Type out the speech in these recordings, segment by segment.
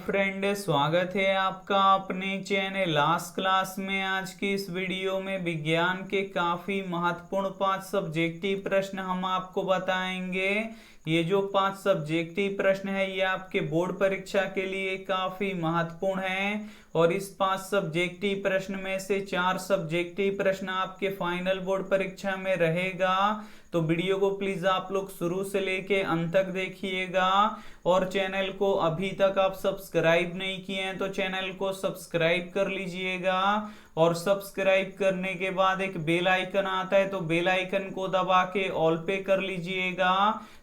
Friend, स्वागत है आपका अपने चैनल लास्ट क्लास में। आज की इस वीडियो में विज्ञान के काफी महत्वपूर्ण 5 सब्जेक्टिव प्रश्न हम आपको बताएंगे। ये जो 5 सब्जेक्टिव प्रश्न है ये आपके बोर्ड परीक्षा के लिए काफी महत्वपूर्ण है और इस 5 सब्जेक्टिव प्रश्न में से 4 सब्जेक्टिव प्रश्न आपके फाइनल बोर्ड परीक्षा में रहेगा। तो वीडियो को प्लीज आप लोग शुरू से लेके अंत तक देखिएगा और चैनल को अभी तक आप सब्सक्राइब नहीं किए हैं तो चैनल को सब्सक्राइब कर लीजिएगा और सब्सक्राइब करने के बाद एक बेल आइकन आता है तो बेल आइकन को दबा के ऑल पे कर लीजिएगा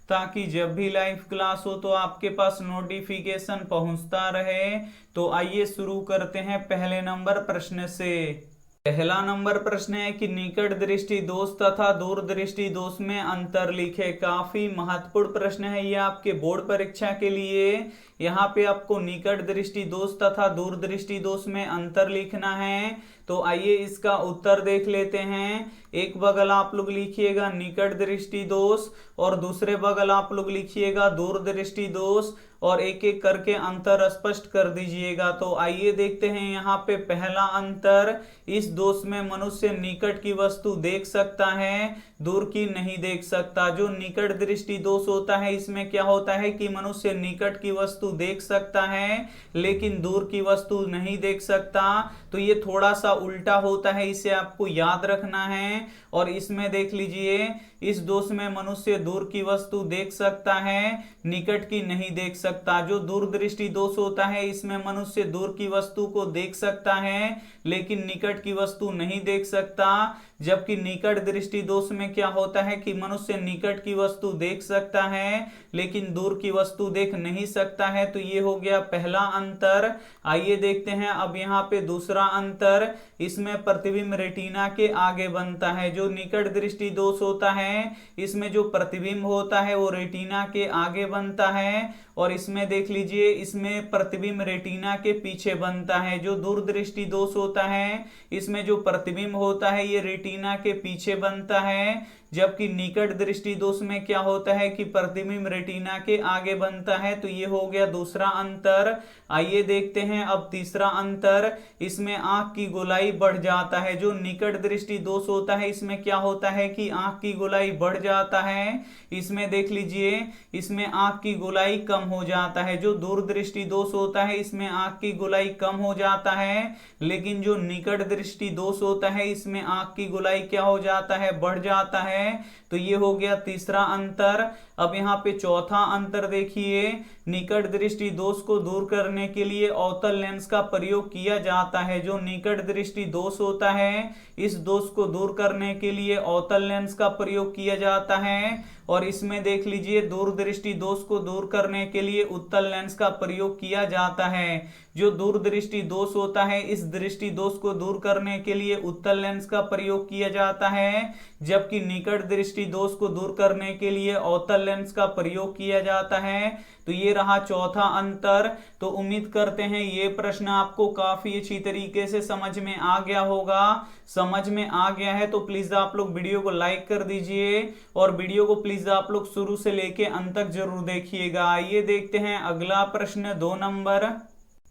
ताकि जब भी लाइव क्लास हो तो आपके पास नोटिफिकेशन पहुंचता रहे। तो आइए शुरू करते हैं पहले नंबर प्रश्न से। पहला नंबर प्रश्न है कि निकट दृष्टि दोष तथा दूर दृष्टि दोष में अंतर लिखे। काफी महत्वपूर्ण प्रश्न है ये आपके बोर्ड परीक्षा के लिए। यहाँ पे आपको निकट दृष्टि दोष तथा दूर दृष्टि दोष में अंतर लिखना है। तो आइए इसका उत्तर देख लेते हैं। एक बगल आप लोग लिखिएगा निकट दृष्टि दोष और दूसरे बगल आप लोग लिखिएगा दूर दृष्टि दोष और एक एक करके अंतर स्पष्ट कर दीजिएगा। तो आइए देखते हैं यहाँ पे पहला अंतर, इस दोष में मनुष्य निकट की वस्तु देख सकता है, दूर की नहीं देख सकता। जो निकट दृष्टि दोष होता है इसमें क्या होता है कि मनुष्य निकट की वस्तु देख सकता है लेकिन दूर की वस्तु नहीं देख सकता। तो ये थोड़ा सा उल्टा होता है, इसे आपको याद रखना है। और इसमें देख लीजिए, इस दोष में मनुष्य दूर की वस्तु देख सकता है, निकट की नहीं देख सकता। जो दूरदृष्टि दोष होता है इसमें मनुष्य दूर की वस्तु को देख सकता है लेकिन निकट की वस्तु नहीं देख सकता। जबकि निकट दृष्टि दोष में क्या होता है कि मनुष्य निकट की वस्तु देख सकता है लेकिन दूर की वस्तु देख नहीं सकता है। तो ये हो गया पहला अंतर। आइए देखते हैं अब यहाँ पे दूसरा अंतर, इसमें प्रतिबिंब रेटिना के आगे बनता है। जो निकट दृष्टि दोष होता है इसमें जो प्रतिबिंब होता है वो रेटिना के आगे बनता है और इसमें देख लीजिए इसमें प्रतिबिंब रेटिना के पीछे बनता है। जो दूरदृष्टि दोष होता है इसमें जो प्रतिबिंब होता है ये रेटिना के पीछे बनता है, जबकि निकट दृष्टि दोष में क्या होता है कि प्रतिबिंब रेटिना के आगे बनता है। तो ये हो गया दूसरा अंतर। आइए देखते हैं अब तीसरा अंतर, इसमें आंख की गोलाई बढ़ जाता है। जो निकट दृष्टि दोष होता है इसमें क्या होता है कि आंख की गोलाई बढ़ जाता है, इसमें देख लीजिए इसमें आंख की गोलाई कम हो जाता है। जो दूरदृष्टि दोष होता है इसमें आंख की गोलाई कम हो जाता है लेकिन जो निकट दृष्टि दोष होता है इसमें आंख की गोलाई क्या हो जाता है, बढ़ जाता है। तो ये हो गया तीसरा अंतर। अब यहाँ पे चौथा अंतर देखिए, निकट दृष्टि दोष को दूर करने के लिए अवतल लेंस का प्रयोग किया जाता है। जो निकट दृष्टि दोष होता है इस दोष को दूर करने के लिए अवतल लेंस का प्रयोग किया जाता है और इसमें देख लीजिए दूरदृष्टि दोष को दूर करने के लिए उत्तल लेंस का प्रयोग किया जाता है। जो दूरदृष्टि दोष होता है इस दृष्टि दोष को दूर करने के लिए उत्तल लेंस का प्रयोग किया जाता है, जबकि निकट दृष्टि दोष को दूर करने के लिए अवतल लेंस का प्रयोग किया जाता है। तो ये रहा चौथा अंतर। तो उम्मीद करते हैं ये प्रश्न आपको काफी अच्छी तरीके से समझ में आ गया होगा। समझ में आ गया है तो प्लीज आप लोग वीडियो को लाइक कर दीजिए और वीडियो को प्लीज आप लोग शुरू से लेके अंत तक जरूर देखिएगा। आइए देखते हैं अगला प्रश्न,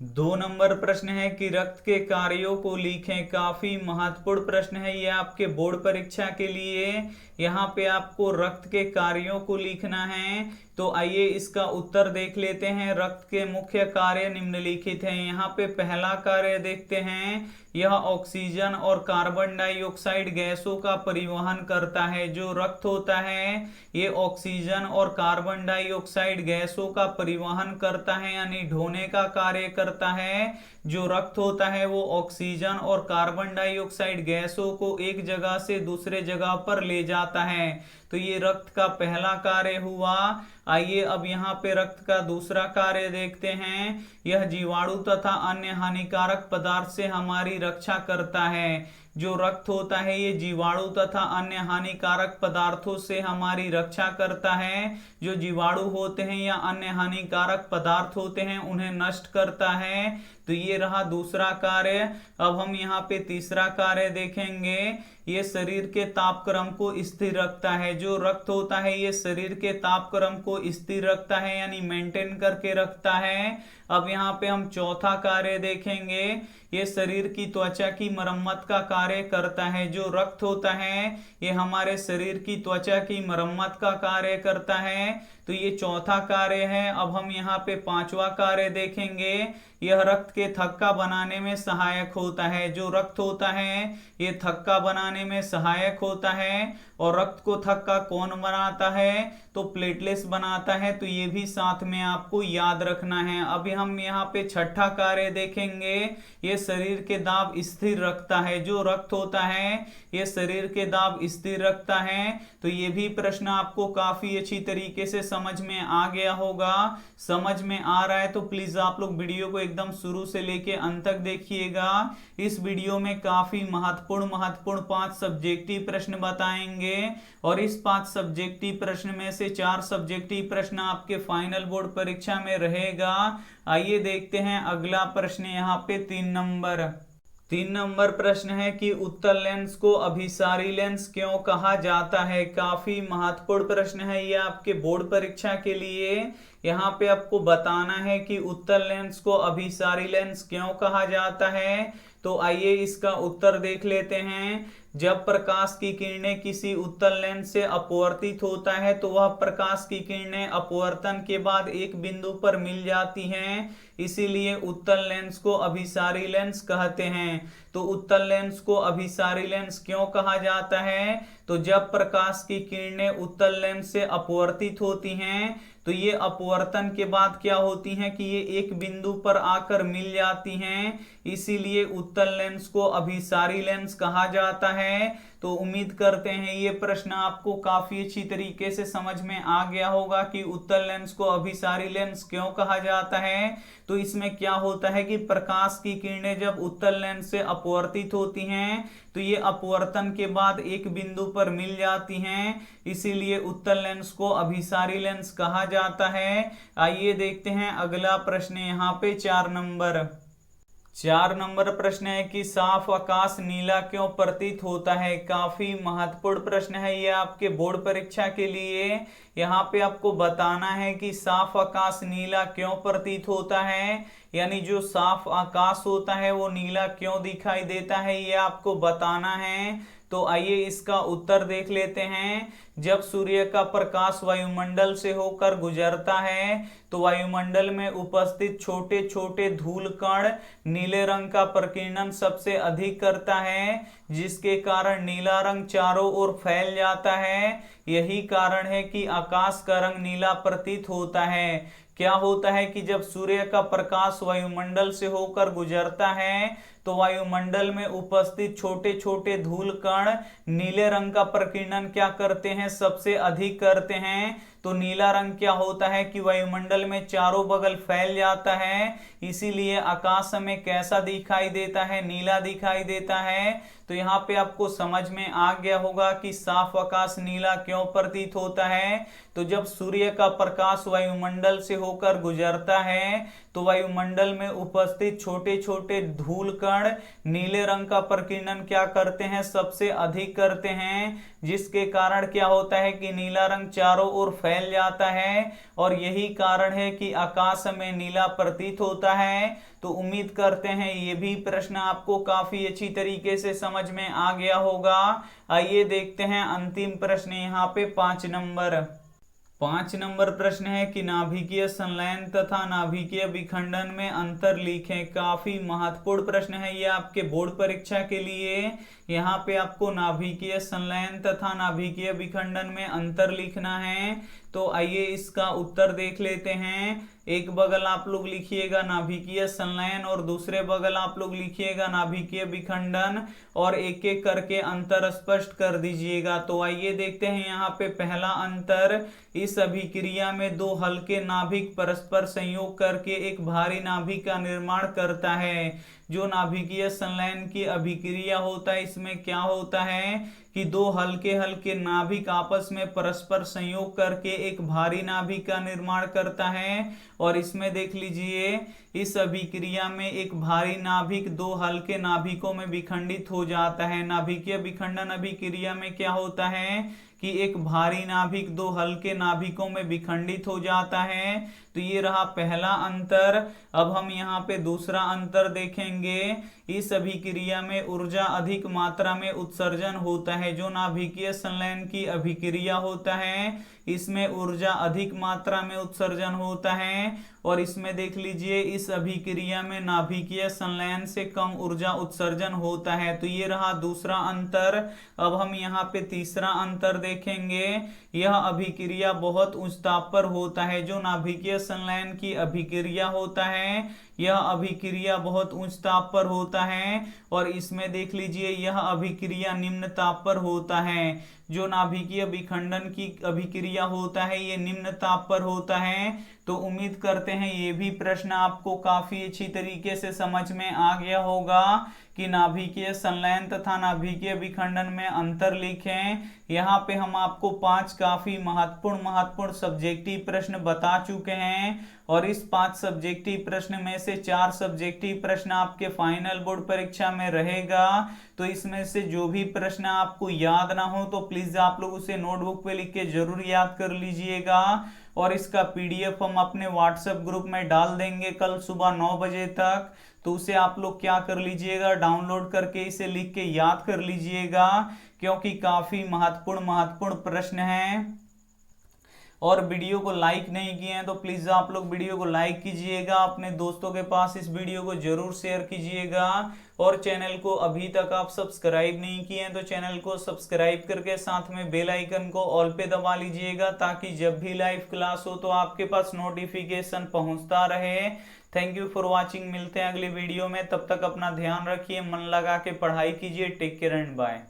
2 नंबर प्रश्न है कि रक्त के कार्यों को लिखें। काफी महत्वपूर्ण प्रश्न है ये आपके बोर्ड परीक्षा के लिए। यहाँ पे आपको रक्त के कार्यों को लिखना है। तो आइए इसका उत्तर देख लेते हैं। रक्त के मुख्य कार्य निम्नलिखित हैं। यहाँ पे पहला कार्य देखते हैं, यह ऑक्सीजन और कार्बन डाइऑक्साइड गैसों का परिवहन करता है। जो रक्त होता है ये ऑक्सीजन और कार्बन डाइऑक्साइड गैसों का परिवहन करता है यानी ढोने का कार्य करता है। जो रक्त होता है वो ऑक्सीजन और कार्बन डाइऑक्साइड गैसों को एक जगह से दूसरे जगह पर ले जाता है। तो ये रक्त का पहला कार्य हुआ। आइए अब यहाँ पे रक्त का दूसरा कार्य देखते हैं। यह जीवाणु तथा अन्य हानिकारक पदार्थ से हमारी रक्षा करता है। जो रक्त होता है ये जीवाणु तथा अन्य हानिकारक पदार्थों से हमारी रक्षा करता है। जो जीवाणु होते हैं या अन्य हानिकारक पदार्थ होते हैं उन्हें नष्ट करता है। तो ये रहा दूसरा कार्य। अब हम यहाँ पे तीसरा कार्य देखेंगे। ये शरीर के तापक्रम को स्थिर रखता है। जो रक्त होता है ये शरीर के तापक्रम को स्थिर रखता है यानी मेंटेन करके रखता है। अब यहाँ पे हम चौथा कार्य देखेंगे। ये शरीर की त्वचा की मरम्मत का कार्य करता है। जो रक्त होता है ये हमारे शरीर की त्वचा की मरम्मत का कार्य करता है। तो ये चौथा कार्य है। अब हम यहाँ पे पांचवा कार्य देखेंगे। यह रक्त के थक्का बनाने में सहायक होता है। जो रक्त होता है ये थक्का बनाने में सहायक होता है। और रक्त को थक्का कौन बनाता है? तो प्लेटलेट्स बनाता है। तो ये भी साथ में आपको याद रखना है। अभी हम यहाँ पे छठा कार्य देखेंगे। ये शरीर के दाब स्थिर रखता है। जो रक्त होता है ये शरीर के दाब स्थिर रखता है। तो ये भी प्रश्न आपको काफी अच्छी तरीके से समझ में आ गया होगा। समझ में आ रहा है तो प्लीज आप लोग वीडियो को एकदम शुरू से लेके अंत तक देखिएगा। इस वीडियो में काफी महत्वपूर्ण 5 सब्जेक्टिव प्रश्न बताएंगे और इस 5 सब्जेक्टिव प्रश्न में से 4 सब्जेक्टिव प्रश्न आपके फाइनल बोर्ड परीक्षा में रहेगा। आइए देखते हैं अगला प्रश्न। यहाँ पे 3 नंबर प्रश्न है कि उत्तल लेंस को अभिसारी लेंस क्यों कहा जाता है। काफी महत्वपूर्ण प्रश्न है ये आपके बोर्ड परीक्षा के लिए। यहाँ पे आपको बताना है कि उत्तल लेंस को अभिसारी लेंस क्यों कहा जाता है। तो आइए इसका उत्तर देख लेते हैं। जब प्रकाश की किरणें किसी उत्तल लेंस से अपवर्तित होता है तो वह प्रकाश की किरणें अपवर्तन के बाद एक बिंदु पर मिल जाती हैं, इसीलिए उत्तल लेंस को अभिसारी लेंस कहते हैं। तो उत्तल लेंस को अभिसारी लेंस क्यों कहा जाता है? तो जब प्रकाश की किरणें उत्तल लेंस से अपवर्तित होती हैं तो ये अपवर्तन के बाद क्या होती हैं कि ये एक बिंदु पर आकर मिल जाती हैं, इसीलिए उत्तल लेंस को अभिसारी लेंस कहा जाता है। तो उम्मीद करते हैं ये प्रश्न आपको काफी अच्छी तरीके से समझ में आ गया होगा कि उत्तल लेंस को अभिसारी लेंस क्यों कहा जाता है। तो इसमें क्या होता है कि प्रकाश की किरणें जब उत्तल लेंस से अपवर्तित होती हैं तो ये अपवर्तन के बाद एक बिंदु पर मिल जाती हैं, इसीलिए उत्तल लेंस को अभिसारी लेंस कहा जाता है। आइए देखते हैं अगला प्रश्न। यहाँ पे 4 नंबर प्रश्न है कि साफ आकाश नीला क्यों प्रतीत होता है। काफी महत्वपूर्ण प्रश्न है ये आपके बोर्ड परीक्षा के लिए। यहाँ पे आपको बताना है कि साफ आकाश नीला क्यों प्रतीत होता है, यानी जो साफ आकाश होता है वो नीला क्यों दिखाई देता है ये आपको बताना है। तो आइए इसका उत्तर देख लेते हैं। जब सूर्य का प्रकाश वायुमंडल से होकर गुजरता है तो वायुमंडल में उपस्थित छोटे छोटे धूल कण नीले रंग का प्रकीर्णन सबसे अधिक करता है, जिसके कारण नीला रंग चारों ओर फैल जाता है। यही कारण है कि आकाश का रंग नीला प्रतीत होता है। क्या होता है कि जब सूर्य का प्रकाश वायुमंडल से होकर गुजरता है तो वायुमंडल में उपस्थित छोटे छोटे धूल कण नीले रंग का प्रकीर्णन क्या करते हैं? सबसे अधिक करते हैं। तो नीला रंग क्या होता है कि वायुमंडल में चारों बगल फैल जाता है, इसीलिए आकाश में कैसा दिखाई देता है? नीला दिखाई देता है। तो यहाँ पे आपको समझ में आ गया होगा कि साफ आकाश नीला क्यों प्रतीत होता है। तो जब सूर्य का प्रकाश वायुमंडल से होकर गुजरता है तो वायुमंडल में उपस्थित छोटे छोटे धूल कण नीले रंग का प्रकीर्णन क्या करते हैं? सबसे अधिक करते हैं, जिसके कारण क्या होता है कि नीला रंग चारों ओर फैल जाता है और यही कारण है कि आकाश में नीला प्रतीत होता है। तो उम्मीद करते हैं ये भी प्रश्न आपको काफी अच्छी तरीके से समझ में आ गया होगा। आइए देखते हैं अंतिम प्रश्न। यहाँ पे 5 नंबर प्रश्न है कि नाभिकीय संलयन तथा नाभिकीय विखंडन में अंतर लिखें। काफी महत्वपूर्ण प्रश्न है ये आपके बोर्ड परीक्षा के लिए। यहाँ पे आपको नाभिकीय संलयन तथा नाभिकीय विखंडन में अंतर लिखना है। तो आइए इसका उत्तर देख लेते हैं। एक बगल आप लोग लिखिएगा नाभिकीय संलयन और दूसरे बगल आप लोग लिखिएगा नाभिकीय विखंडन और एक एक करके अंतर स्पष्ट कर दीजिएगा। तो आइए देखते हैं यहाँ पे पहला अंतर। इस अभिक्रिया में 2 हल्के नाभिक परस्पर संयोग करके एक भारी नाभिक का निर्माण करता है। जो नाभिकीय संलयन की अभिक्रिया होता है, इसमें क्या होता है कि दो हल्के हल्के नाभिक आपस में परस्पर संयोग करके एक भारी नाभिक का निर्माण करता है। और इसमें देख लीजिए, इस अभिक्रिया में एक भारी नाभिक दो हल्के नाभिकों में विखंडित हो जाता है। नाभिकीय विखंडन अभिक्रिया में क्या होता है कि एक भारी नाभिक दो हल्के नाभिकों में विखंडित हो जाता है। तो ये रहा पहला अंतर। अब हम यहाँ पे दूसरा अंतर देखेंगे। इस अभिक्रिया में ऊर्जा अधिक मात्रा में उत्सर्जन होता है। जो नाभिकीय संलयन की अभिक्रिया होता है, इसमें ऊर्जा अधिक मात्रा में उत्सर्जन होता है। और इसमें देख लीजिए, इस अभिक्रिया में नाभिकीय संलयन से कम ऊर्जा उत्सर्जन होता है। तो ये रहा दूसरा अंतर। अब हम यहाँ पे तीसरा अंतर देखेंगे। यह अभिक्रिया बहुत उच्च ताप पर होता है। जो नाभिकीय संलयन की अभिक्रिया होता है, यह अभिक्रिया बहुत उच्च ताप पर होता है। और इसमें देख लीजिए, यह अभिक्रिया निम्न ताप पर होता है। जो नाभिकीय विखंडन की अभिक्रिया होता है, ये निम्न ताप पर होता है। तो उम्मीद करते हैं ये भी प्रश्न आपको काफी अच्छी तरीके से समझ में आ गया होगा कि नाभिकीय संलयन तथा नाभिकीय विखंडन में अंतर लिखें। यहाँ पे हम आपको 5 काफी महत्वपूर्ण सब्जेक्टिव प्रश्न बता चुके हैं। और इस 5 सब्जेक्टिव प्रश्न में से 4 सब्जेक्टिव प्रश्न आपके फाइनल बोर्ड परीक्षा में रहेगा। तो इसमें से जो भी प्रश्न आपको याद ना हो तो प्लीज आप लोग उसे नोटबुक पे लिख के जरूर याद कर लीजिएगा। और इसका पीडीएफ हम अपने व्हाट्सएप ग्रुप में डाल देंगे कल सुबह 9 बजे तक। तो उसे आप लोग क्या कर लीजिएगा, डाउनलोड करके इसे लिख के याद कर लीजिएगा, क्योंकि काफी महत्वपूर्ण प्रश्न हैं। और वीडियो को लाइक नहीं किए हैं तो प्लीज आप लोग वीडियो को लाइक कीजिएगा, अपने दोस्तों के पास इस वीडियो को जरूर शेयर कीजिएगा। और चैनल को अभी तक आप सब्सक्राइब नहीं किए हैं तो चैनल को सब्सक्राइब करके साथ में बेल आइकन को ऑल पे दबा लीजिएगा, ताकि जब भी लाइव क्लास हो तो आपके पास नोटिफिकेशन पहुंचता रहे। Thank you for watching. मिलते हैं अगली वीडियो में, तब तक अपना ध्यान रखिए, मन लगा के पढ़ाई कीजिए। Take care and bye.